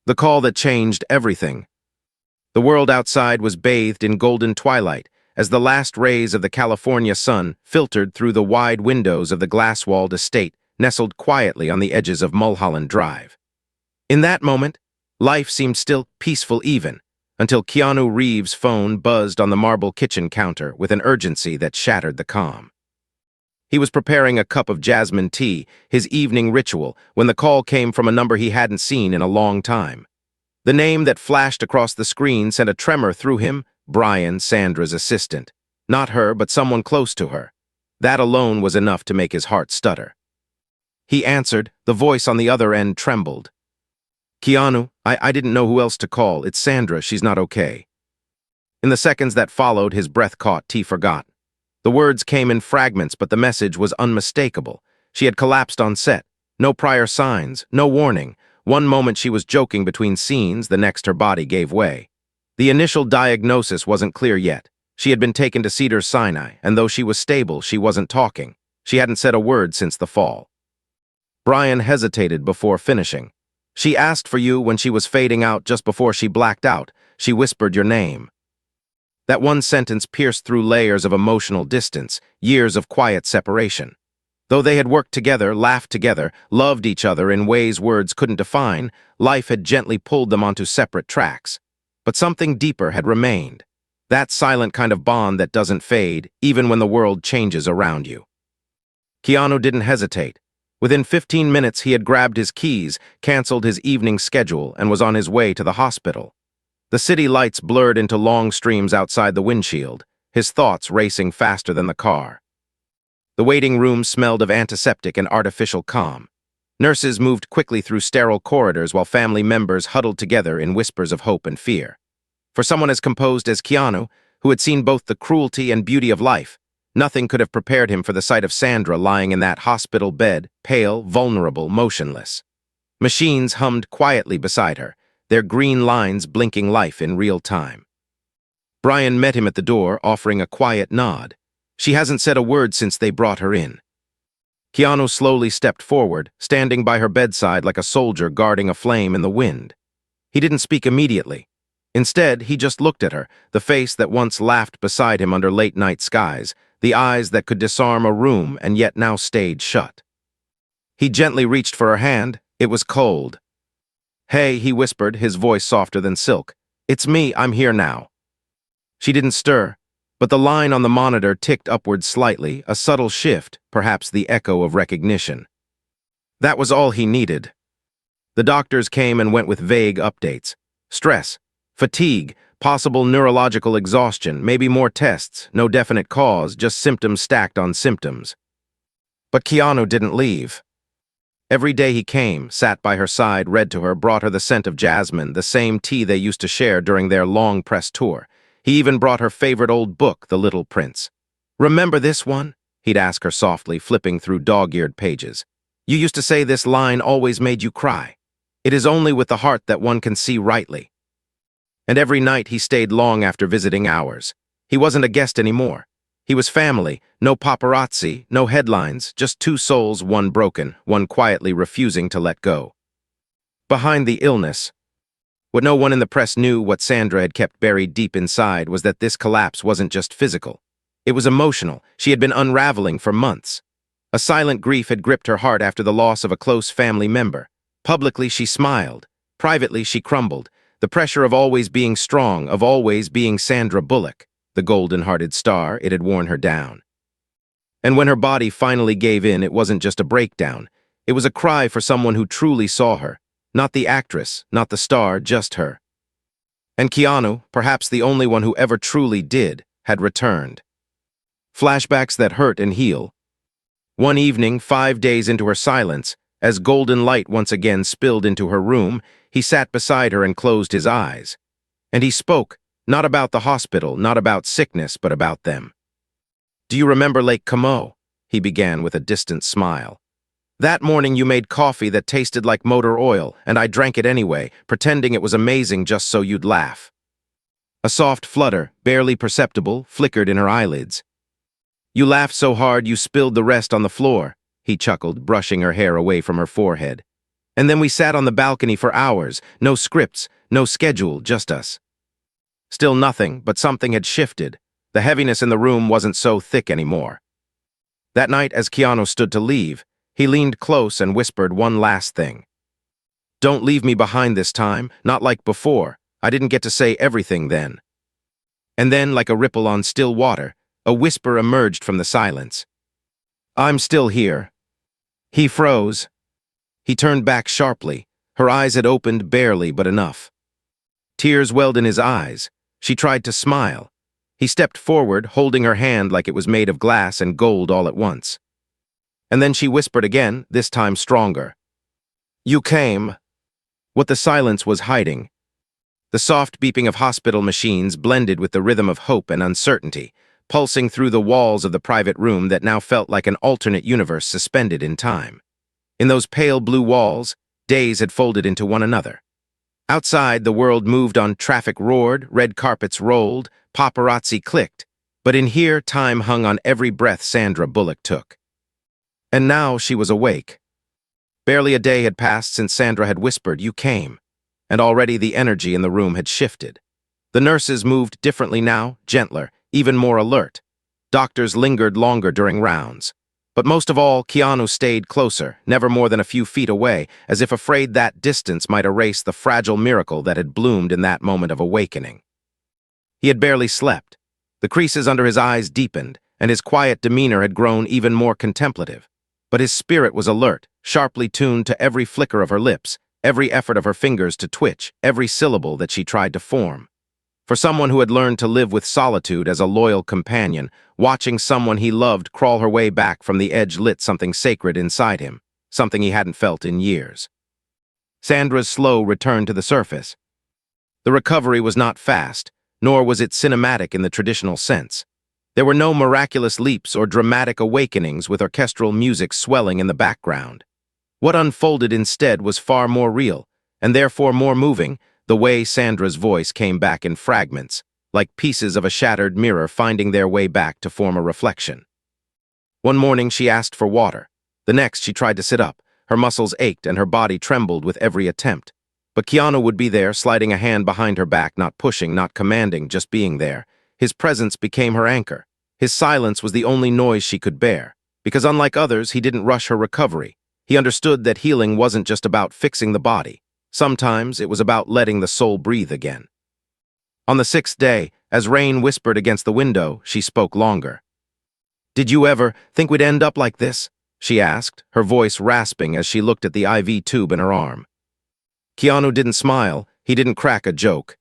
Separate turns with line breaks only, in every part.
The call that changed everything. The world outside was bathed in golden twilight as the last rays of the California sun filtered through the wide windows of the glass-walled estate nestled quietly on the edges of Mulholland Drive. In that moment, life seemed still peaceful even, until Keanu Reeves' phone buzzed on the marble kitchen counter with an urgency that shattered the calm. He was preparing a cup of jasmine tea, his evening ritual, when the call came from a number he hadn't seen in a long time. The name that flashed across the screen sent a tremor through him. Brian, Sandra's assistant. Not her, but someone close to her. That alone was enough to make his heart stutter. He answered. The voice on the other end trembled. Keanu, I didn't know who else to call. It's Sandra. She's not okay. In the seconds that followed, his breath caught. He forgot. The words came in fragments, but the message was unmistakable. She had collapsed on set. No prior signs, no warning. One moment she was joking between scenes, the next her body gave way. The initial diagnosis wasn't clear yet. She had been taken to Cedars-Sinai, and though she was stable, she wasn't talking. She hadn't said a word since the fall. Brian hesitated before finishing. She asked for you when she was fading out just before she blacked out. She whispered your name. That one sentence pierced through layers of emotional distance, years of quiet separation. Though they had worked together, laughed together, loved each other in ways words couldn't define, life had gently pulled them onto separate tracks. But something deeper had remained. That silent kind of bond that doesn't fade, even when the world changes around you. Keanu didn't hesitate. Within 15 minutes, he had grabbed his keys, canceled his evening schedule, and was on his way to the hospital. The city lights blurred into long streams outside the windshield, his thoughts racing faster than the car. The waiting room smelled of antiseptic and artificial calm. Nurses moved quickly through sterile corridors while family members huddled together in whispers of hope and fear. For someone as composed as Keanu, who had seen both the cruelty and beauty of life, nothing could have prepared him for the sight of Sandra lying in that hospital bed, pale, vulnerable, motionless. Machines hummed quietly beside her, their green lines blinking life in real time. Brian met him at the door, offering a quiet nod. She hasn't said a word since they brought her in. Keanu slowly stepped forward, standing by her bedside like a soldier guarding a flame in the wind. He didn't speak immediately. Instead, he just looked at her, the face that once laughed beside him under late-night skies, the eyes that could disarm a room and yet now stayed shut. He gently reached for her hand. It was cold. "Hey," he whispered, his voice softer than silk. "It's me, I'm here now." She didn't stir, but the line on the monitor ticked upward slightly, a subtle shift, perhaps the echo of recognition. That was all he needed. The doctors came and went with vague updates. Stress, fatigue, possible neurological exhaustion, maybe more tests, no definite cause, just symptoms stacked on symptoms. But Keanu didn't leave. Every day he came, sat by her side, read to her, brought her the scent of jasmine, the same tea they used to share during their long press tour. He even brought her favorite old book, The Little Prince. "Remember this one?" he'd ask her softly, flipping through dog-eared pages. "You used to say this line always made you cry. It is only with the heart that one can see rightly." And every night he stayed long after visiting hours. He wasn't a guest anymore. He was family, no paparazzi, no headlines, just two souls, one broken, one quietly refusing to let go. Behind the illness, what no one in the press knew, what Sandra had kept buried deep inside, was that this collapse wasn't just physical. It was emotional. She had been unraveling for months. A silent grief had gripped her heart after the loss of a close family member. Publicly, she smiled. Privately, she crumbled. The pressure of always being strong, of always being Sandra Bullock, the golden-hearted star, it had worn her down. And when her body finally gave in, it wasn't just a breakdown. It was a cry for someone who truly saw her. Not the actress, not the star, just her. And Keanu, perhaps the only one who ever truly did, had returned. Flashbacks that hurt and heal. One evening, 5 days into her silence, as golden light once again spilled into her room, he sat beside her and closed his eyes. And he spoke, not about the hospital, not about sickness, but about them. "Do you remember Lake Como?" he began with a distant smile. "That morning you made coffee that tasted like motor oil, and I drank it anyway, pretending it was amazing just so you'd laugh." A soft flutter, barely perceptible, flickered in her eyelids. "You laughed so hard you spilled the rest on the floor," he chuckled, brushing her hair away from her forehead. And then we sat on the balcony for hours, no scripts, no schedule, just us. Still nothing, but something had shifted. The heaviness in the room wasn't so thick anymore. That night, as Keanu stood to leave, he leaned close and whispered one last thing. "Don't leave me behind this time, not like before. I didn't get to say everything then." And then, like a ripple on still water, a whisper emerged from the silence. "I'm still here." He froze. He turned back sharply. Her eyes had opened barely, but enough. Tears welled in his eyes. She tried to smile. He stepped forward, holding her hand like it was made of glass and gold all at once. And then she whispered again, this time stronger. "You came." What the silence was hiding. The soft beeping of hospital machines blended with the rhythm of hope and uncertainty, pulsing through the walls of the private room that now felt like an alternate universe suspended in time. In those pale blue walls, days had folded into one another. Outside, the world moved on, traffic roared, red carpets rolled, paparazzi clicked, but in here, time hung on every breath Sandra Bullock took. And now she was awake. Barely a day had passed since Sandra had whispered, "You came," and already the energy in the room had shifted. The nurses moved differently now, gentler, even more alert. Doctors lingered longer during rounds. But most of all, Keanu stayed closer, never more than a few feet away, as if afraid that distance might erase the fragile miracle that had bloomed in that moment of awakening. He had barely slept. The creases under his eyes deepened, and his quiet demeanor had grown even more contemplative. But his spirit was alert, sharply tuned to every flicker of her lips, every effort of her fingers to twitch, every syllable that she tried to form. For someone who had learned to live with solitude as a loyal companion, watching someone he loved crawl her way back from the edge lit something sacred inside him, something he hadn't felt in years. Sandra's slow return to the surface. The recovery was not fast, nor was it cinematic in the traditional sense. There were no miraculous leaps or dramatic awakenings with orchestral music swelling in the background. What unfolded instead was far more real, and therefore more moving, the way Sandra's voice came back in fragments, like pieces of a shattered mirror finding their way back to form a reflection. One morning she asked for water. The next she tried to sit up. Her muscles ached and her body trembled with every attempt. But Keanu would be there, sliding a hand behind her back, not pushing, not commanding, just being there. His presence became her anchor. His silence was the only noise she could bear. Because unlike others, he didn't rush her recovery. He understood that healing wasn't just about fixing the body. Sometimes it was about letting the soul breathe again. On the 6th day, as rain whispered against the window, she spoke longer. "Did you ever think we'd end up like this?" she asked, her voice rasping as she looked at the IV tube in her arm. Keanu didn't smile. He didn't crack a joke.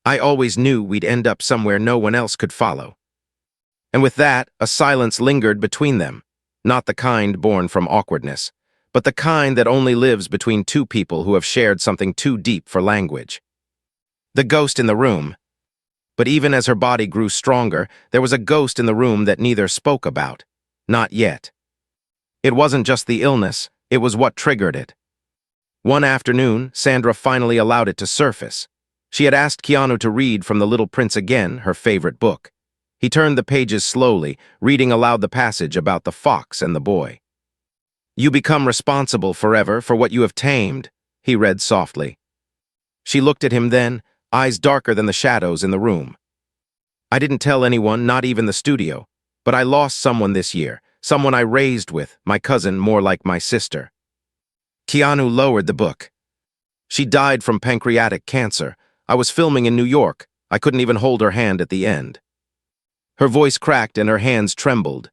"I always knew we'd end up somewhere no one else could follow." And with that, a silence lingered between them, not the kind born from awkwardness, but the kind that only lives between two people who have shared something too deep for language. The ghost in the room. But even as her body grew stronger, there was a ghost in the room that neither spoke about. Not yet. It wasn't just the illness, it was what triggered it. One afternoon, Sandra finally allowed it to surface. She had asked Keanu to read from The Little Prince again, her favorite book. He turned the pages slowly, reading aloud the passage about the fox and the boy. "You become responsible forever for what you have tamed," he read softly. She looked at him then, eyes darker than the shadows in the room. "I didn't tell anyone, not even the studio, but I lost someone this year, someone I raised with, my cousin, more like my sister." Keanu lowered the book. "She died from pancreatic cancer. I was filming in New York. I couldn't even hold her hand at the end." Her voice cracked and her hands trembled.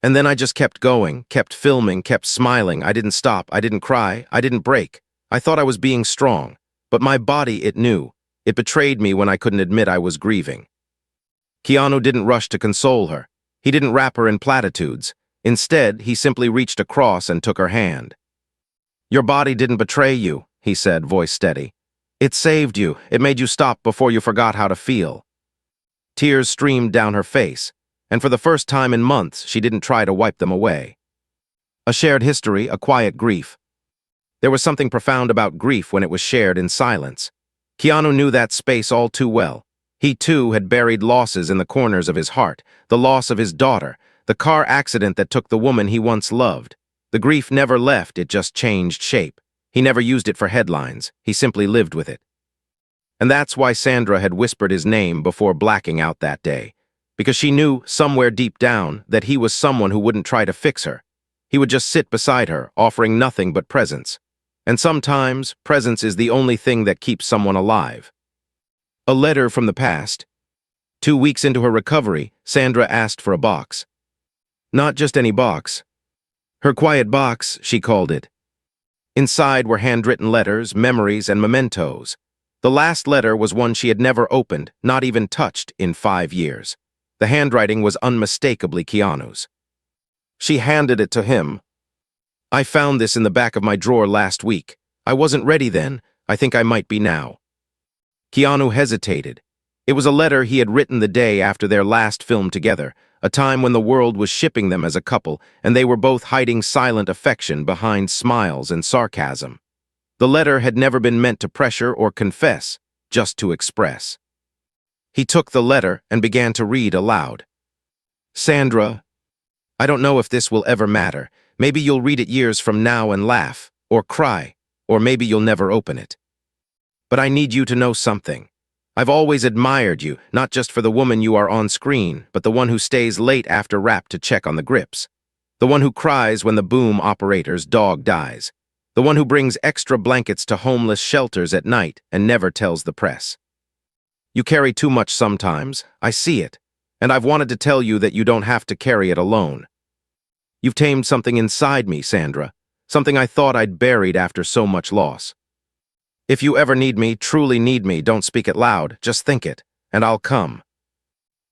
"And then I just kept going, kept filming, kept smiling. I didn't stop, I didn't cry, I didn't break. I thought I was being strong. But my body, it knew. It betrayed me when I couldn't admit I was grieving." Keanu didn't rush to console her. He didn't wrap her in platitudes. Instead, he simply reached across and took her hand. "Your body didn't betray you," he said, voice steady. "It saved you. It made you stop before you forgot how to feel." Tears streamed down her face, and for the first time in months, she didn't try to wipe them away. A shared history, a quiet grief. There was something profound about grief when it was shared in silence. Keanu knew that space all too well. He, too, had buried losses in the corners of his heart, the loss of his daughter, the car accident that took the woman he once loved. The grief never left, it just changed shape. He never used it for headlines, he simply lived with it. And that's why Sandra had whispered his name before blacking out that day, because she knew, somewhere deep down, that he was someone who wouldn't try to fix her. He would just sit beside her, offering nothing but presence. And sometimes, presence is the only thing that keeps someone alive. A letter from the past. 2 weeks into her recovery, Sandra asked for a box. Not just any box. Her quiet box, she called it. Inside were handwritten letters, memories, and mementos. The last letter was one she had never opened, not even touched, in 5 years. The handwriting was unmistakably Keanu's. She handed it to him. I found this in the back of my drawer last week. I wasn't ready then. I think I might be now. Keanu hesitated. It was a letter he had written the day after their last film together, a time when the world was shipping them as a couple, and they were both hiding silent affection behind smiles and sarcasm. The letter had never been meant to pressure or confess, just to express. He took the letter and began to read aloud. Sandra, I don't know if this will ever matter. Maybe you'll read it years from now and laugh, or cry, or maybe you'll never open it. But I need you to know something. I've always admired you, not just for the woman you are on screen, but the one who stays late after wrap to check on the grips. The one who cries when the boom operator's dog dies. The one who brings extra blankets to homeless shelters at night and never tells the press. You carry too much sometimes, I see it, and I've wanted to tell you that you don't have to carry it alone. You've tamed something inside me, Sandra, something I thought I'd buried after so much loss. If you ever need me, truly need me, don't speak it loud, just think it, and I'll come.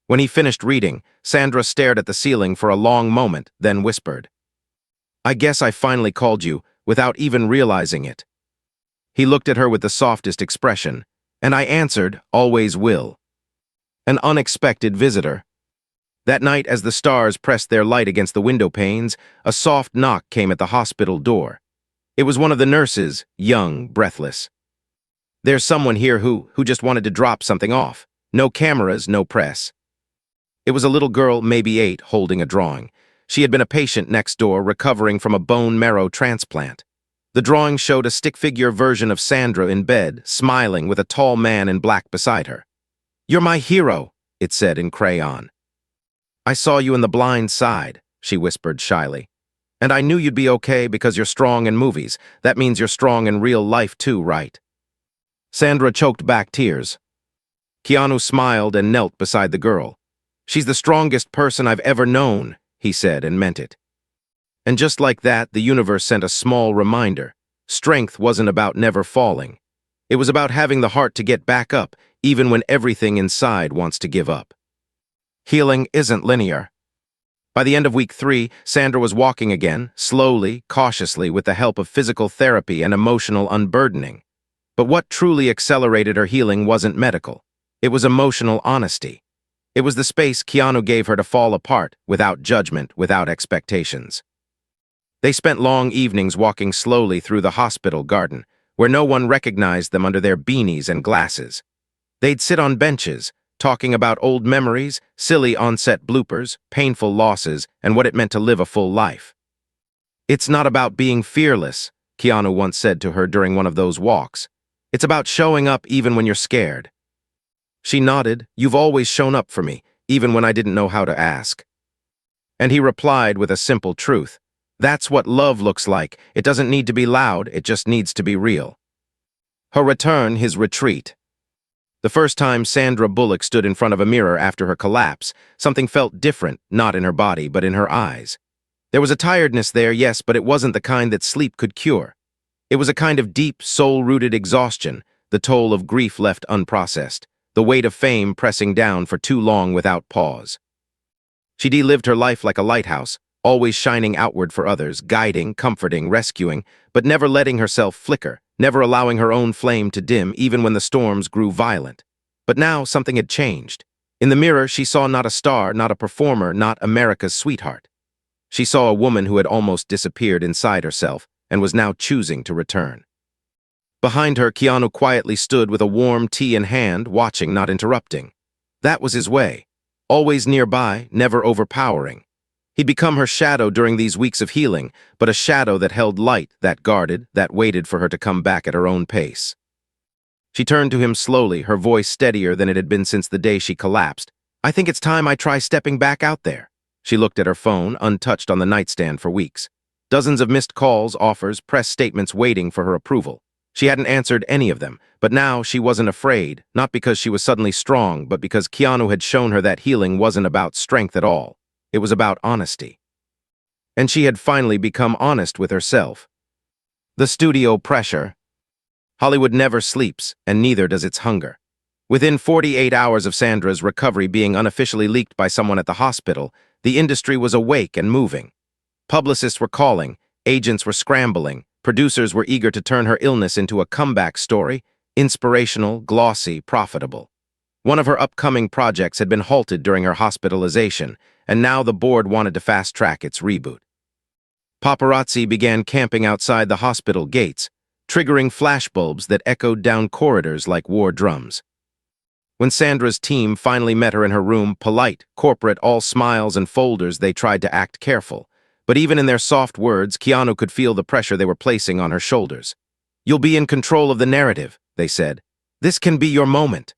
When he finished reading, Sandra stared at the ceiling for a long moment, then whispered, I guess I finally called you, without even realizing it. He looked at her with the softest expression, and I answered, always will. An unexpected visitor. That night, as the stars pressed their light against the window panes, a soft knock came at the hospital door. It was one of the nurses, young, breathless. There's someone here who just wanted to drop something off. No cameras, no press. It was a little girl, maybe 8, holding a drawing. She had been a patient next door, recovering from a bone marrow transplant. The drawing showed a stick-figure version of Sandra in bed, smiling with a tall man in black beside her. You're my hero, it said in crayon. I saw you in The Blind Side, she whispered shyly. And I knew you'd be okay because you're strong in movies. That means you're strong in real life too, right? Sandra choked back tears. Keanu smiled and knelt beside the girl. She's the strongest person I've ever known, he said, and meant it. And just like that, the universe sent a small reminder. Strength wasn't about never falling. It was about having the heart to get back up, even when everything inside wants to give up. Healing isn't linear. By the end of week 3, Sandra was walking again, slowly, cautiously, with the help of physical therapy and emotional unburdening. But what truly accelerated her healing wasn't medical. It was emotional honesty. It was the space Keanu gave her to fall apart, without judgment, without expectations. They spent long evenings walking slowly through the hospital garden, where no one recognized them under their beanies and glasses. They'd sit on benches, talking about old memories, silly on-set bloopers, painful losses, and what it meant to live a full life. It's not about being fearless, Keanu once said to her during one of those walks. It's about showing up even when you're scared. She nodded. You've always shown up for me, even when I didn't know how to ask. And he replied with a simple truth. That's what love looks like. It doesn't need to be loud, it just needs to be real. Her return, his retreat. The first time Sandra Bullock stood in front of a mirror after her collapse, something felt different, not in her body, but in her eyes. There was a tiredness there, yes, but it wasn't the kind that sleep could cure. It was a kind of deep, soul-rooted exhaustion, the toll of grief left unprocessed, the weight of fame pressing down for too long without pause. She'd lived her life like a lighthouse, always shining outward for others, guiding, comforting, rescuing, but never letting herself flicker, never allowing her own flame to dim even when the storms grew violent. But now something had changed. In the mirror, she saw not a star, not a performer, not America's sweetheart. She saw a woman who had almost disappeared inside herself and was now choosing to return. Behind her, Keanu quietly stood with a warm tea in hand, watching, not interrupting. That was his way. Always nearby, never overpowering. He'd become her shadow during these weeks of healing, but a shadow that held light, that guarded, that waited for her to come back at her own pace. She turned to him slowly, her voice steadier than it had been since the day she collapsed. "I think it's time I try stepping back out there." She looked at her phone, untouched on the nightstand for weeks. Dozens of missed calls, offers, press statements waiting for her approval. She hadn't answered any of them, but now she wasn't afraid, not because she was suddenly strong, but because Keanu had shown her that healing wasn't about strength at all. It was about honesty. And she had finally become honest with herself. The studio pressure. Hollywood never sleeps, and neither does its hunger. Within 48 hours of Sandra's recovery being unofficially leaked by someone at the hospital, the industry was awake and moving. Publicists were calling, agents were scrambling, producers were eager to turn her illness into a comeback story, inspirational, glossy, profitable. One of her upcoming projects had been halted during her hospitalization, and now the board wanted to fast-track its reboot. Paparazzi began camping outside the hospital gates, triggering flashbulbs that echoed down corridors like war drums. When Sandra's team finally met her in her room, polite, corporate, all smiles and folders, they tried to act careful. But even in their soft words, Keanu could feel the pressure they were placing on her shoulders. "You'll be in control of the narrative," they said. "This can be your moment."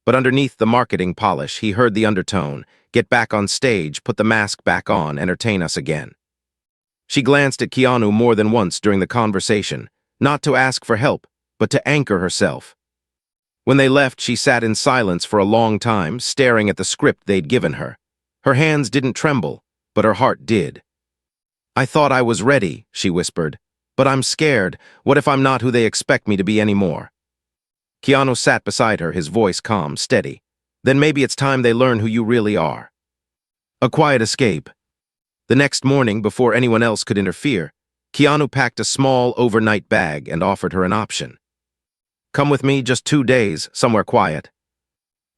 But underneath the marketing polish, he heard the undertone: "Get back on stage, put the mask back on, entertain us again." She glanced at Keanu more than once during the conversation, not to ask for help, but to anchor herself. When they left, she sat in silence for a long time, staring at the script they'd given her. Her hands didn't tremble, but her heart did. "I thought I was ready," she whispered. "But I'm scared. What if I'm not who they expect me to be anymore?" Keanu sat beside her, his voice calm, steady. "Then maybe it's time they learn who you really are." A quiet escape. The next morning, before anyone else could interfere, Keanu packed a small overnight bag and offered her an option. "Come with me, just 2 days, somewhere quiet."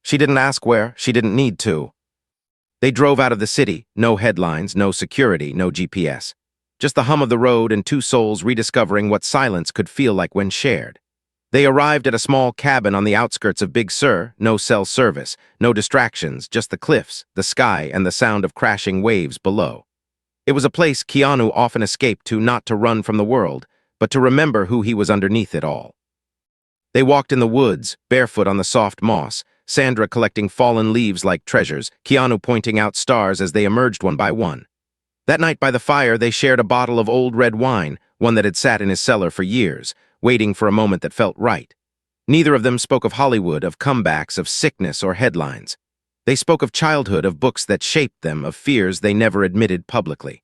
She didn't ask where, she didn't need to. They drove out of the city, no headlines, no security, no GPS. Just the hum of the road and two souls rediscovering what silence could feel like when shared. They arrived at a small cabin on the outskirts of Big Sur, no cell service, no distractions, just the cliffs, the sky, and the sound of crashing waves below. It was a place Keanu often escaped to, not to run from the world, but to remember who he was underneath it all. They walked in the woods, barefoot on the soft moss, Sandra collecting fallen leaves like treasures, Keanu pointing out stars as they emerged one by one. That night by the fire, they shared a bottle of old red wine, one that had sat in his cellar for years, waiting for a moment that felt right. Neither of them spoke of Hollywood, of comebacks, of sickness or headlines. They spoke of childhood, of books that shaped them, of fears they never admitted publicly.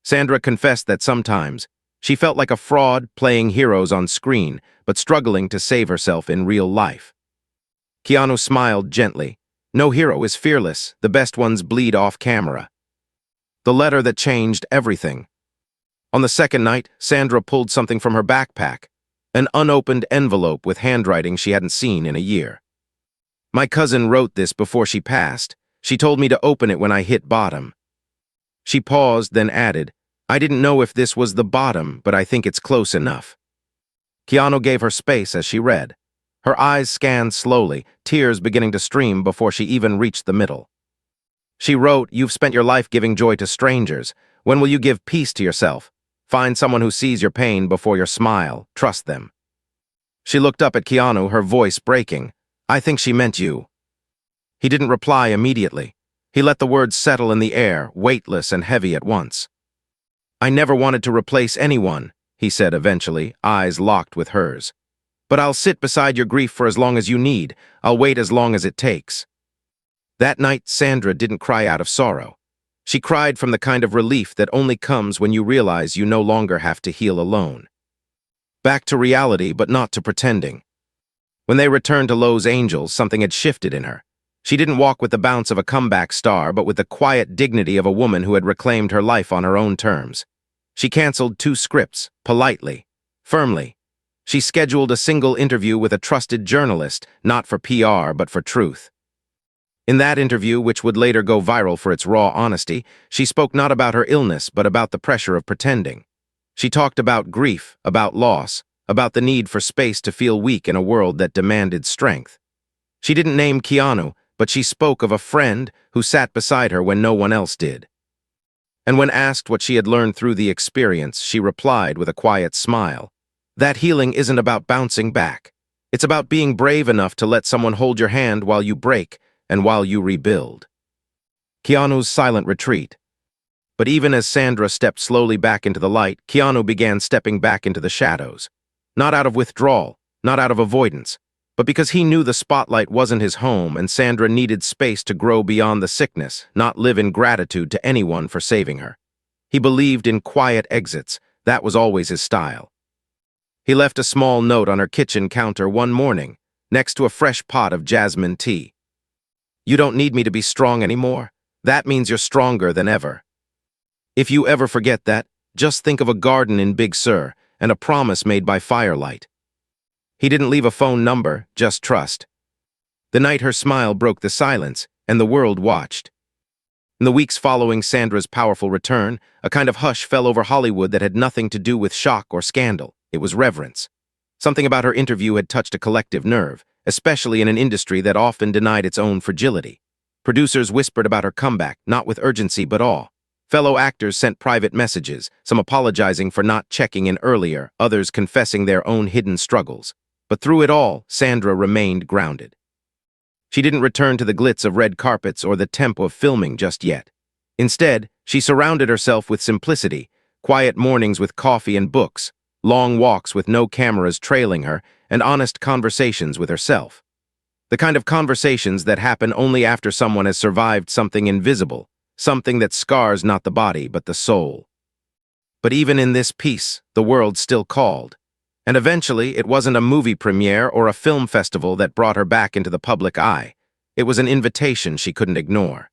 Sandra confessed that sometimes she felt like a fraud playing heroes on screen, but struggling to save herself in real life. Keanu smiled gently. "No hero is fearless, the best ones bleed off camera." The letter that changed everything. On the second night, Sandra pulled something from her backpack, an unopened envelope with handwriting she hadn't seen in a year. "My cousin wrote this before she passed. She told me to open it when I hit bottom." She paused, then added, "I didn't know if this was the bottom, but I think it's close enough." Keanu gave her space as she read. Her eyes scanned slowly, tears beginning to stream before she even reached the middle. She wrote, "You've spent your life giving joy to strangers. When will you give peace to yourself? Find someone who sees your pain before your smile. Trust them." She looked up at Keanu, her voice breaking. "I think she meant you." He didn't reply immediately. He let the words settle in the air, weightless and heavy at once. "I never wanted to replace anyone," he said eventually, eyes locked with hers. "But I'll sit beside your grief for as long as you need. I'll wait as long as it takes." That night, Sandra didn't cry out of sorrow. She cried from the kind of relief that only comes when you realize you no longer have to heal alone. Back to reality, but not to pretending. When they returned to Los Angeles, something had shifted in her. She didn't walk with the bounce of a comeback star, but with the quiet dignity of a woman who had reclaimed her life on her own terms. She canceled 2 scripts, politely, firmly. She scheduled a single interview with a trusted journalist, not for PR, but for truth. In that interview, which would later go viral for its raw honesty, she spoke not about her illness, but about the pressure of pretending. She talked about grief, about loss, about the need for space to feel weak in a world that demanded strength. She didn't name Keanu, but she spoke of a friend who sat beside her when no one else did. And when asked what she had learned through the experience, she replied with a quiet smile. That healing isn't about bouncing back. It's about being brave enough to let someone hold your hand while you break and while you rebuild. Keanu's silent retreat. But even as Sandra stepped slowly back into the light, Keanu began stepping back into the shadows. Not out of withdrawal, not out of avoidance, but because he knew the spotlight wasn't his home and Sandra needed space to grow beyond the sickness, not live in gratitude to anyone for saving her. He believed in quiet exits. That was always his style. He left a small note on her kitchen counter one morning, next to a fresh pot of jasmine tea. You don't need me to be strong anymore. That means you're stronger than ever. If you ever forget that, just think of a garden in Big Sur and a promise made by firelight. He didn't leave a phone number, just trust. The night her smile broke the silence, and the world watched. In the weeks following Sandra's powerful return, a kind of hush fell over Hollywood that had nothing to do with shock or scandal. It was reverence. Something about her interview had touched a collective nerve, especially in an industry that often denied its own fragility. Producers whispered about her comeback, not with urgency but awe. Fellow actors sent private messages, some apologizing for not checking in earlier, others confessing their own hidden struggles. But through it all, Sandra remained grounded. She didn't return to the glitz of red carpets or the tempo of filming just yet. Instead, she surrounded herself with simplicity, quiet mornings with coffee and books, long walks with no cameras trailing her, and honest conversations with herself. The kind of conversations that happen only after someone has survived something invisible, something that scars not the body but the soul. But even in this peace, the world still called. And eventually, it wasn't a movie premiere or a film festival that brought her back into the public eye. It was an invitation she couldn't ignore.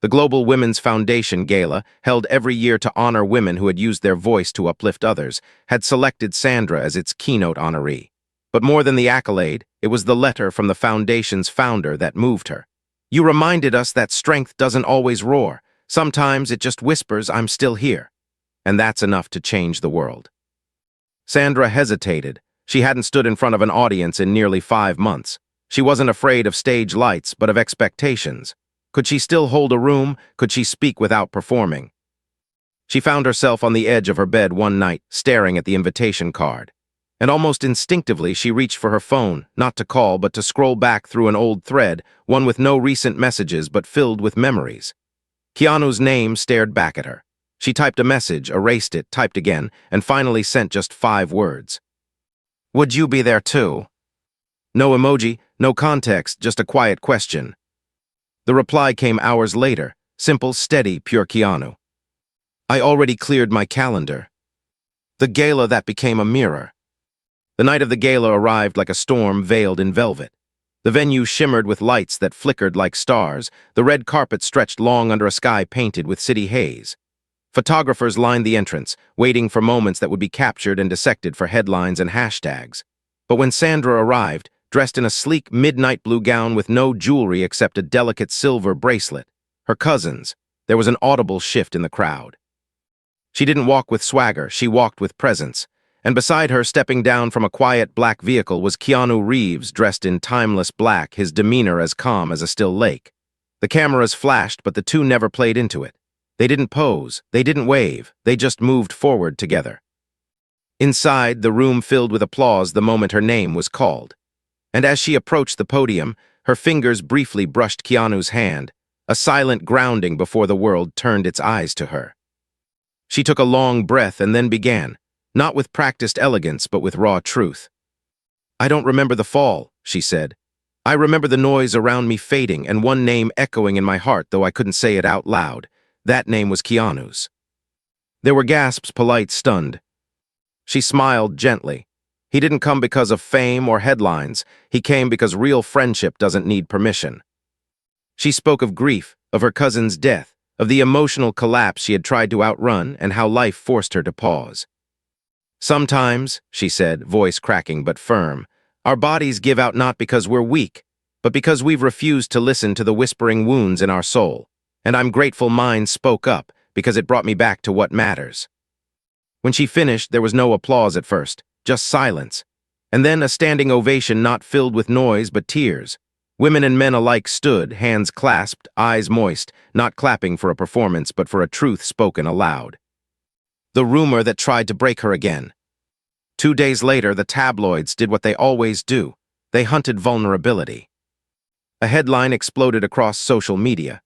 The Global Women's Foundation Gala, held every year to honor women who had used their voice to uplift others, had selected Sandra as its keynote honoree. But more than the accolade, it was the letter from the foundation's founder that moved her. You reminded us that strength doesn't always roar. Sometimes it just whispers, I'm still here. And that's enough to change the world. Sandra hesitated. She hadn't stood in front of an audience in nearly 5 months. She wasn't afraid of stage lights, but of expectations. Could she still hold a room? Could she speak without performing? She found herself on the edge of her bed one night, staring at the invitation card. And almost instinctively, she reached for her phone, not to call, but to scroll back through an old thread, one with no recent messages but filled with memories. Keanu's name stared back at her. She typed a message, erased it, typed again, and finally sent just 5 words. Would you be there too? No emoji, no context, just a quiet question. The reply came hours later, simple, steady, pure Keanu. I already cleared my calendar. The gala that became a mirror. The night of the gala arrived like a storm veiled in velvet. The venue shimmered with lights that flickered like stars. The red carpet stretched long under a sky painted with city haze. Photographers lined the entrance, waiting for moments that would be captured and dissected for headlines and hashtags. But when Sandra arrived, dressed in a sleek midnight blue gown with no jewelry except a delicate silver bracelet, her cousins, there was an audible shift in the crowd. She didn't walk with swagger, she walked with presence. And beside her, stepping down from a quiet black vehicle, was Keanu Reeves, dressed in timeless black, his demeanor as calm as a still lake. The cameras flashed, but the two never played into it. They didn't pose, they didn't wave, they just moved forward together. Inside, the room filled with applause the moment her name was called. And as she approached the podium, her fingers briefly brushed Keanu's hand, a silent grounding before the world turned its eyes to her. She took a long breath and then began, not with practiced elegance but with raw truth. I don't remember the fall, she said. I remember the noise around me fading and one name echoing in my heart, though I couldn't say it out loud. That name was Keanu's. There were gasps, polite, stunned. She smiled gently. He didn't come because of fame or headlines. He came because real friendship doesn't need permission. She spoke of grief, of her cousin's death, of the emotional collapse she had tried to outrun and how life forced her to pause. Sometimes, she said, voice cracking but firm, our bodies give out not because we're weak, but because we've refused to listen to the whispering wounds in our soul. And I'm grateful mine spoke up, because it brought me back to what matters. When she finished, there was no applause at first, just silence, and then a standing ovation not filled with noise but tears. Women and men alike stood, hands clasped, eyes moist, not clapping for a performance but for a truth spoken aloud. The rumor that tried to break her again. 2 days later, the tabloids did what they always do. They hunted vulnerability. A headline exploded across social media.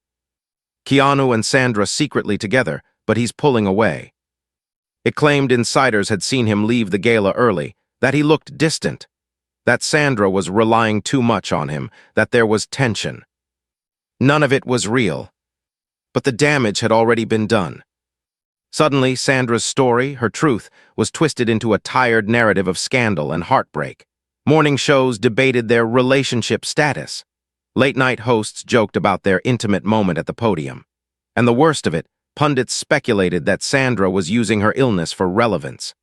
Keanu and Sandra secretly together, but he's pulling away. It claimed insiders had seen him leave the gala early, that he looked distant, that Sandra was relying too much on him, that there was tension. None of it was real. But the damage had already been done. Suddenly, Sandra's story, her truth, was twisted into a tired narrative of scandal and heartbreak. Morning shows debated their relationship status. Late-night hosts joked about their intimate moment at the podium. And the worst of it, pundits speculated that Sandra was using her illness for relevance.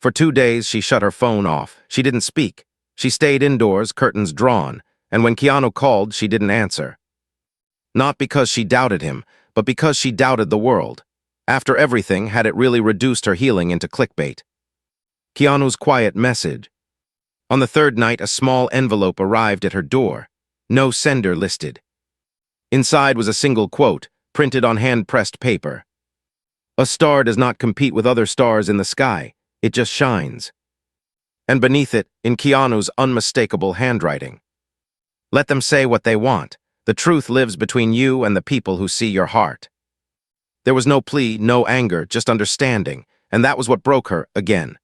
For 2 days, she shut her phone off. She didn't speak. She stayed indoors, curtains drawn, and when Keanu called, she didn't answer. Not because she doubted him, but because she doubted the world. After everything, had it really reduced her healing into clickbait? Keanu's quiet message. On the third night, a small envelope arrived at her door. No sender listed. Inside was a single quote, printed on hand-pressed paper. A star does not compete with other stars in the sky. It just shines. And beneath it, in Keanu's unmistakable handwriting. Let them say what they want. The truth lives between you and the people who see your heart. There was no plea, no anger, just understanding, and that was what broke her again.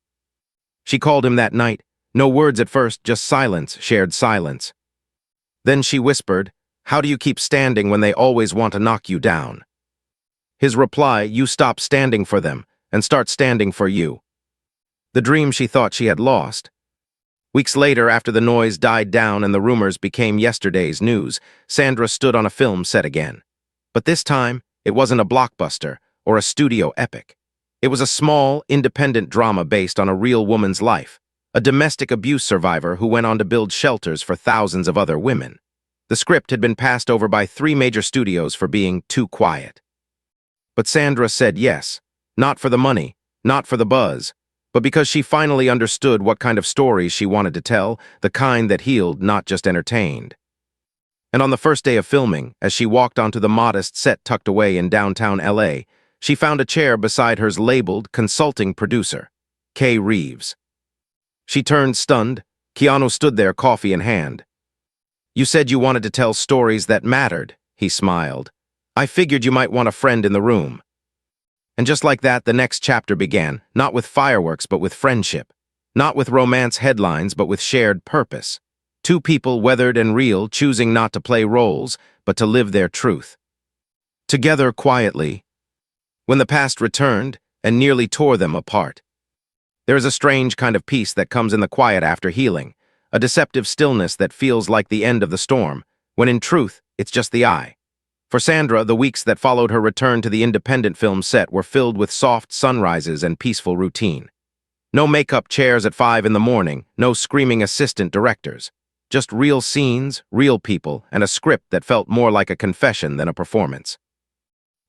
She called him that night. No words at first, just silence, shared silence. Then she whispered, "How do you keep standing when they always want to knock you down?" His reply, "You stop standing for them and start standing for you." The dream she thought she had lost. Weeks later, after the noise died down and the rumors became yesterday's news, Sandra stood on a film set again. But this time, it wasn't a blockbuster or a studio epic. It was a small, independent drama based on a real woman's life, a domestic abuse survivor who went on to build shelters for thousands of other women. The script had been passed over by 3 major studios for being too quiet. But Sandra said yes, not for the money, not for the buzz, but because she finally understood what kind of stories she wanted to tell, the kind that healed, not just entertained. And on the first day of filming, as she walked onto the modest set tucked away in downtown LA, she found a chair beside hers labeled consulting producer, K. Reeves. She turned stunned. Keanu stood there, coffee in hand. "You said you wanted to tell stories that mattered," he smiled. "I figured you might want a friend in the room." And just like that, the next chapter began, not with fireworks, but with friendship. Not with romance headlines, but with shared purpose. 2 people, weathered and real, choosing not to play roles, but to live their truth. Together quietly, when the past returned and nearly tore them apart. There is a strange kind of peace that comes in the quiet after healing, a deceptive stillness that feels like the end of the storm, when in truth, it's just the eye. For Sandra, the weeks that followed her return to the independent film set were filled with soft sunrises and peaceful routine. No makeup chairs at 5 in the morning, no screaming assistant directors. Just real scenes, real people, and a script that felt more like a confession than a performance.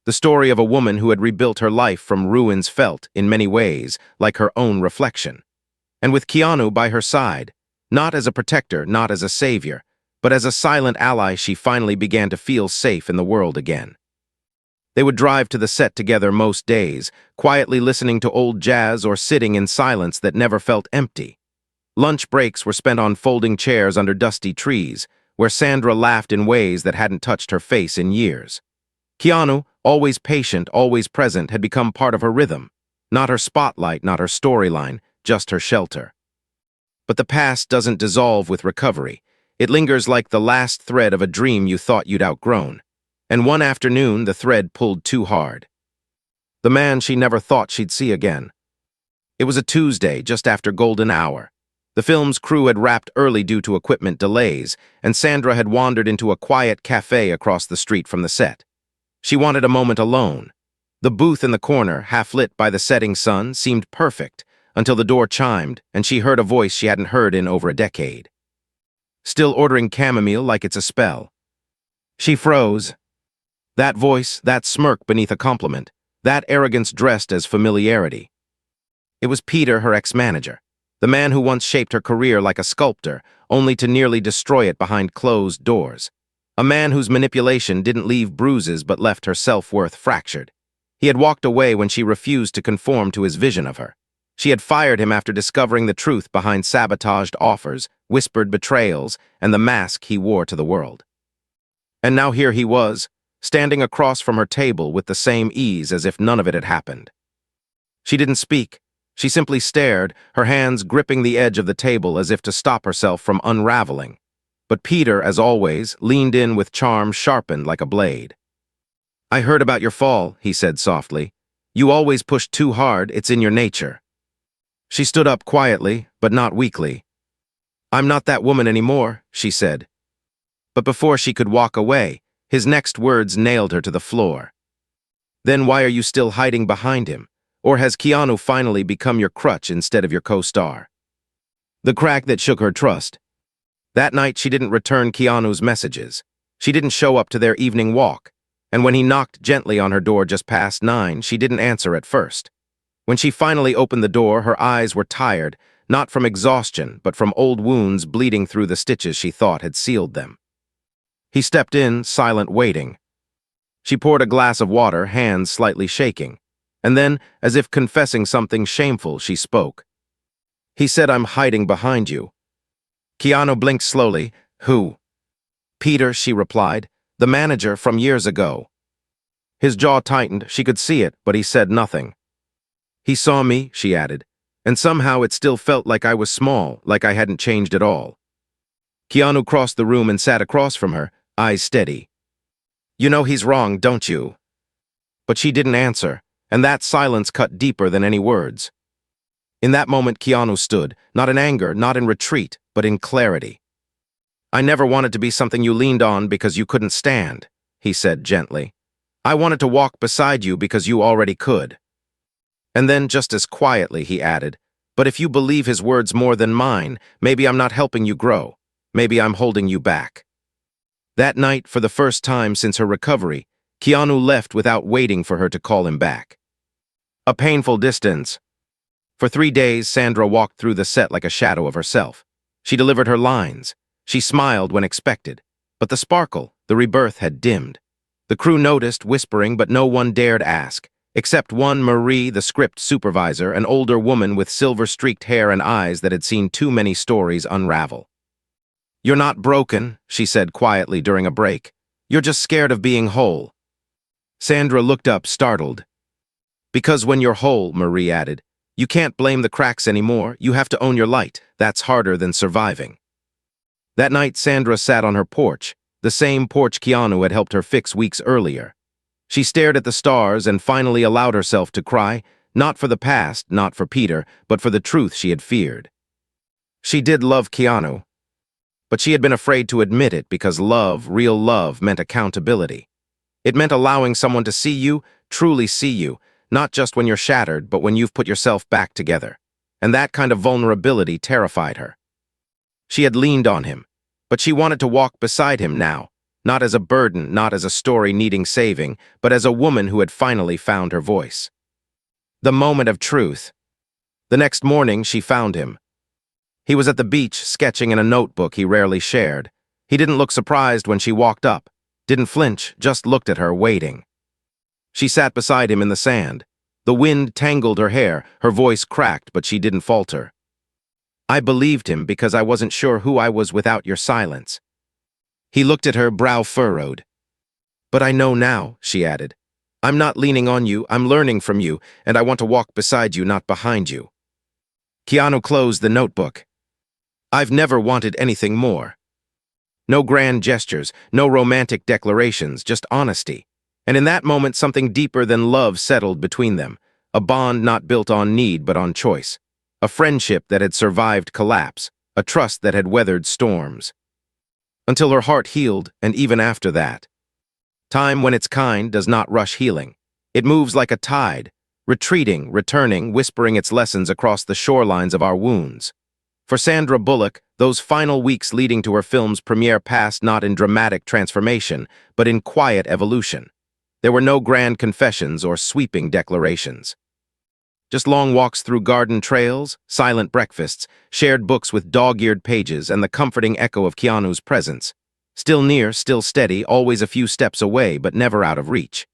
The story of a woman who had rebuilt her life from ruins felt, in many ways, like her own reflection. And with Keanu by her side, not as a protector, not as a savior, but as a silent ally, she finally began to feel safe in the world again. They would drive to the set together most days, quietly listening to old jazz or sitting in silence that never felt empty. Lunch breaks were spent on folding chairs under dusty trees, where Sandra laughed in ways that hadn't touched her face in years. Keanu, always patient, always present, had become part of her rhythm. Not her spotlight, not her storyline, just her shelter. But the past doesn't dissolve with recovery. It lingers like the last thread of a dream you thought you'd outgrown. And one afternoon, the thread pulled too hard. The man she never thought she'd see again. It was a Tuesday, just after golden hour. The film's crew had wrapped early due to equipment delays, and Sandra had wandered into a quiet cafe across the street from the set. She wanted a moment alone. The booth in the corner, half-lit by the setting sun, seemed perfect, until the door chimed, and she heard a voice she hadn't heard in over a decade. Still ordering chamomile like it's a spell. She froze. That voice, that smirk beneath a compliment, that arrogance dressed as familiarity. It was Peter, her ex-manager, the man who once shaped her career like a sculptor, only to nearly destroy it behind closed doors. A man whose manipulation didn't leave bruises but left her self-worth fractured. He had walked away when she refused to conform to his vision of her. She had fired him after discovering the truth behind sabotaged offers, whispered betrayals, and the mask he wore to the world. And now here he was, standing across from her table with the same ease as if none of it had happened. She didn't speak. She simply stared, her hands gripping the edge of the table as if to stop herself from unraveling. But Peter, as always, leaned in with charm sharpened like a blade. "I heard about your fall," he said softly. "You always push too hard, it's in your nature." She stood up quietly, but not weakly. "I'm not that woman anymore," she said. But before she could walk away, his next words nailed her to the floor. "Then why are you still hiding behind him? Or has Keanu finally become your crutch instead of your co-star?" The crack that shook her trust. That night she didn't return Keanu's messages. She didn't show up to their evening walk. And when he knocked gently on her door just past 9, she didn't answer at first. When she finally opened the door, her eyes were tired, not from exhaustion, but from old wounds bleeding through the stitches she thought had sealed them. He stepped in, silent, waiting. She poured a glass of water, hands slightly shaking. And then, as if confessing something shameful, she spoke. "He said I'm hiding behind you." Keanu blinked slowly. "Who?" "Peter," she replied. "The manager from years ago." His jaw tightened, she could see it, but he said nothing. "He saw me," she added, "and somehow it still felt like I was small, like I hadn't changed at all." Keanu crossed the room and sat across from her, eyes steady. "You know he's wrong, don't you?" But she didn't answer, and that silence cut deeper than any words. In that moment, Keanu stood, not in anger, not in retreat, but in clarity. "I never wanted to be something you leaned on because you couldn't stand," he said gently. "I wanted to walk beside you because you already could." And then, just as quietly, he added, "But if you believe his words more than mine, maybe I'm not helping you grow. Maybe I'm holding you back." That night, for the first time since her recovery, Keanu left without waiting for her to call him back. A painful distance. For 3 days, Sandra walked through the set like a shadow of herself. She delivered her lines. She smiled when expected. But the sparkle, the rebirth, had dimmed. The crew noticed, whispering, but no one dared ask. Except one, Marie, the script supervisor, an older woman with silver-streaked hair and eyes that had seen too many stories unravel. "You're not broken," she said quietly during a break. "You're just scared of being whole." Sandra looked up, startled. "Because when you're whole," Marie added, "you can't blame the cracks anymore. You have to own your light. That's harder than surviving." That night, Sandra sat on her porch, the same porch Keanu had helped her fix weeks earlier. She stared at the stars and finally allowed herself to cry, not for the past, not for Peter, but for the truth she had feared. She did love Keanu, but she had been afraid to admit it because love, real love, meant accountability. It meant allowing someone to see you, truly see you, not just when you're shattered, but when you've put yourself back together. And that kind of vulnerability terrified her. She had leaned on him, but she wanted to walk beside him now, not as a burden, not as a story needing saving, but as a woman who had finally found her voice. The moment of truth. The next morning, she found him. He was at the beach, sketching in a notebook he rarely shared. He didn't look surprised when she walked up, didn't flinch, just looked at her, waiting. She sat beside him in the sand. The wind tangled her hair, her voice cracked, but she didn't falter. "I believed him because I wasn't sure who I was without your silence." He looked at her, brow furrowed. "But I know now," she added. "I'm not leaning on you, I'm learning from you, and I want to walk beside you, not behind you." Keanu closed the notebook. "I've never wanted anything more." No grand gestures, no romantic declarations, just honesty. And in that moment, something deeper than love settled between them. A bond not built on need, but on choice. A friendship that had survived collapse. A trust that had weathered storms. Until her heart healed, and even after that. Time, when it's kind, does not rush healing. It moves like a tide, retreating, returning, whispering its lessons across the shorelines of our wounds. For Sandra Bullock, those final weeks leading to her film's premiere passed not in dramatic transformation, but in quiet evolution. There were no grand confessions or sweeping declarations. Just long walks through garden trails, silent breakfasts, shared books with dog-eared pages, and the comforting echo of Keanu's presence. Still near, still steady, always a few steps away, but never out of reach.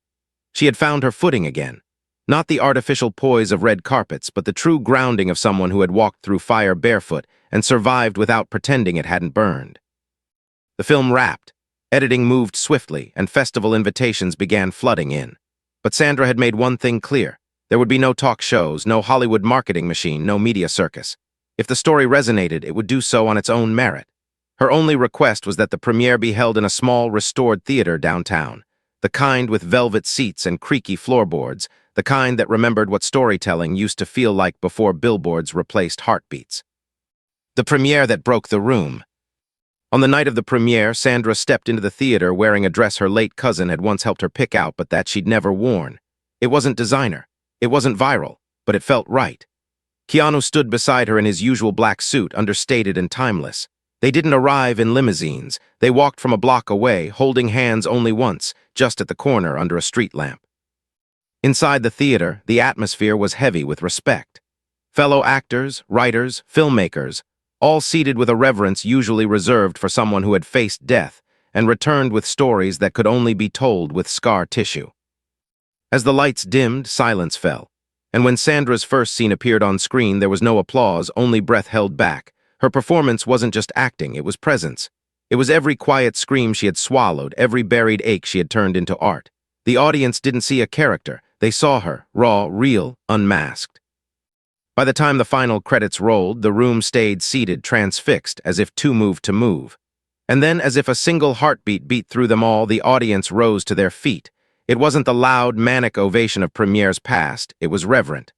She had found her footing again. Not the artificial poise of red carpets, but the true grounding of someone who had walked through fire barefoot and survived without pretending it hadn't burned. The film wrapped. Editing moved swiftly, and festival invitations began flooding in. But Sandra had made one thing clear. There would be no talk shows, no Hollywood marketing machine, no media circus. If the story resonated, it would do so on its own merit. Her only request was that the premiere be held in a small, restored theater downtown. The kind with velvet seats and creaky floorboards, the kind that remembered what storytelling used to feel like before billboards replaced heartbeats. The premiere that broke the room. On the night of the premiere, Sandra stepped into the theater wearing a dress her late cousin had once helped her pick out but that she'd never worn. It wasn't designer. It wasn't viral, but it felt right. Keanu stood beside her in his usual black suit, understated and timeless. They didn't arrive in limousines. They walked from a block away, holding hands only once, just at the corner under a street lamp. Inside the theater, the atmosphere was heavy with respect. Fellow actors, writers, filmmakers, all seated with a reverence usually reserved for someone who had faced death and returned with stories that could only be told with scar tissue. As the lights dimmed, silence fell, and when Sandra's first scene appeared on screen, there was no applause, only breath held back. Her performance wasn't just acting, it was presence. It was every quiet scream she had swallowed, every buried ache she had turned into art. The audience didn't see a character, they saw her, raw, real, unmasked. By the time the final credits rolled, the room stayed seated, transfixed, as if too moved to move. And then, as if a single heartbeat beat through them all, the audience rose to their feet. It wasn't the loud, manic ovation of premieres past, it was reverent,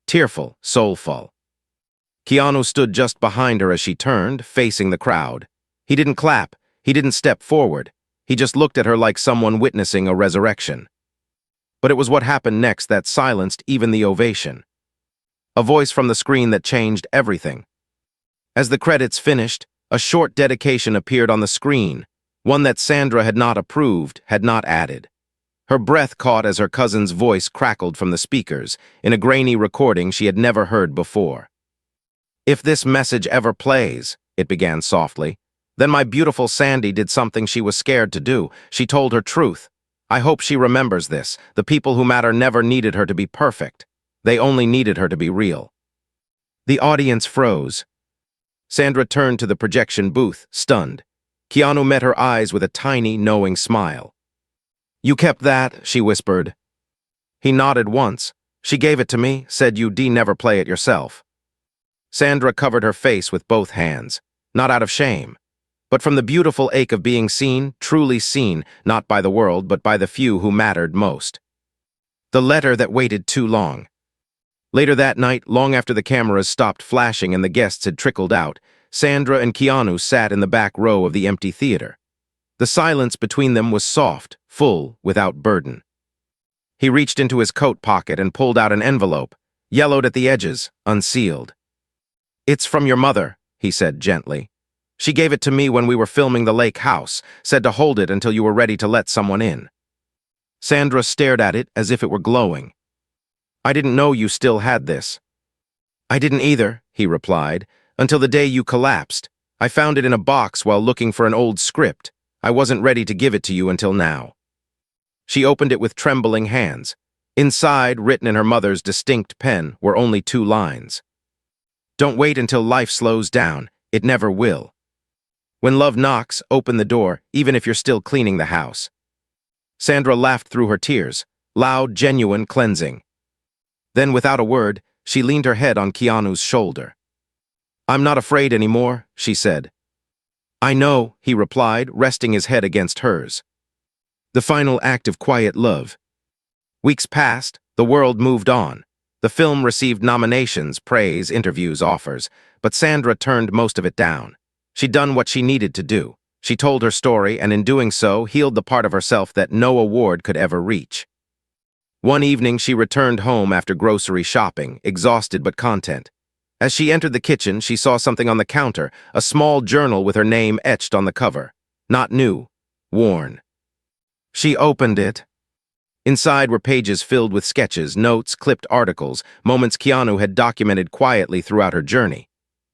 tearful, soulful. Keanu stood just behind her as she turned, facing the crowd. He didn't clap, he didn't step forward, he just looked at her like someone witnessing a resurrection. But it was what happened next that silenced even the ovation. A voice from the screen that changed everything. As the credits finished, a short dedication appeared on the screen, one that Sandra had not approved, had not added. Her breath caught as her cousin's voice crackled from the speakers, in a grainy recording she had never heard before. "If this message ever plays," it began softly, "then my beautiful Sandy did something she was scared to do. She told her truth. I hope she remembers this. The people who matter never needed her to be perfect. They only needed her to be real." The audience froze. Sandra turned to the projection booth, stunned. Keanu met her eyes with a tiny, knowing smile. "You kept that," she whispered. He nodded once. "She gave it to me, said you'd never play it yourself." Sandra covered her face with both hands, not out of shame, but from the beautiful ache of being seen, truly seen, not by the world, but by the few who mattered most. The letter that waited too long. Later that night, long after the cameras stopped flashing and the guests had trickled out, Sandra and Keanu sat in the back row of the empty theater. The silence between them was soft, full, without burden. He reached into his coat pocket and pulled out an envelope, yellowed at the edges, unsealed. "It's from your mother," he said gently. "She gave it to me when we were filming the lake house, said to hold it until you were ready to let someone in." Sandra stared at it as if it were glowing. "I didn't know you still had this." "I didn't either," he replied, "until the day you collapsed. I found it in a box while looking for an old script. I wasn't ready to give it to you until now." She opened it with trembling hands. Inside, written in her mother's distinct pen, were only 2 lines. "Don't wait until life slows down. It never will. When love knocks, open the door, even if you're still cleaning the house." Sandra laughed through her tears, loud, genuine, cleansing. Then, without a word, she leaned her head on Keanu's shoulder. "I'm not afraid anymore," she said. "I know," he replied, resting his head against hers. The final act of quiet love. Weeks passed, the world moved on. The film received nominations, praise, interviews, offers, but Sandra turned most of it down. She'd done what she needed to do. She told her story, and in doing so, healed the part of herself that no award could ever reach. One evening, she returned home after grocery shopping, exhausted but content. As she entered the kitchen, she saw something on the counter, a small journal with her name etched on the cover. Not new, worn. She opened it. Inside were pages filled with sketches, notes, clipped articles, moments Keanu had documented quietly throughout her journey,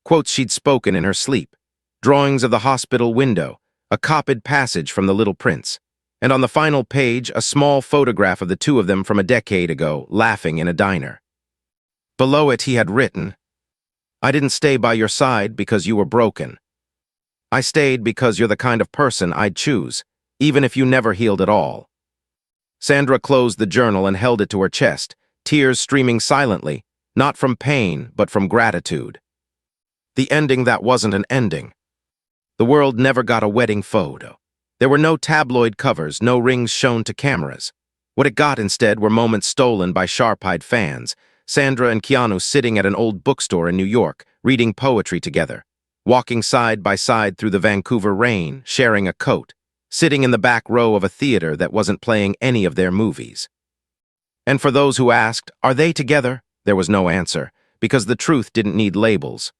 quotes she'd spoken in her sleep, drawings of the hospital window, a copied passage from The Little Prince, and on the final page, a small photograph of the two of them from a decade ago, laughing in a diner. Below it, he had written, "I didn't stay by your side because you were broken. I stayed because you're the kind of person I'd choose, even if you never healed at all." Sandra closed the journal and held it to her chest, tears streaming silently, not from pain, but from gratitude. The ending that wasn't an ending. The world never got a wedding photo. There were no tabloid covers, no rings shown to cameras. What it got instead were moments stolen by sharp-eyed fans, Sandra and Keanu sitting at an old bookstore in New York, reading poetry together, walking side by side through the Vancouver rain, sharing a coat, sitting in the back row of a theater that wasn't playing any of their movies. And for those who asked, "Are they together?" there was no answer, because the truth didn't need labels.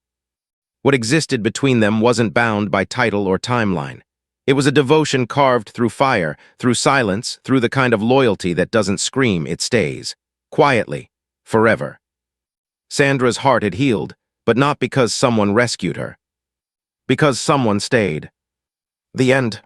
What existed between them wasn't bound by title or timeline. It was a devotion carved through fire, through silence, through the kind of loyalty that doesn't scream, it stays. Quietly. Forever. Sandra's heart had healed, but not because someone rescued her. Because someone stayed. The end.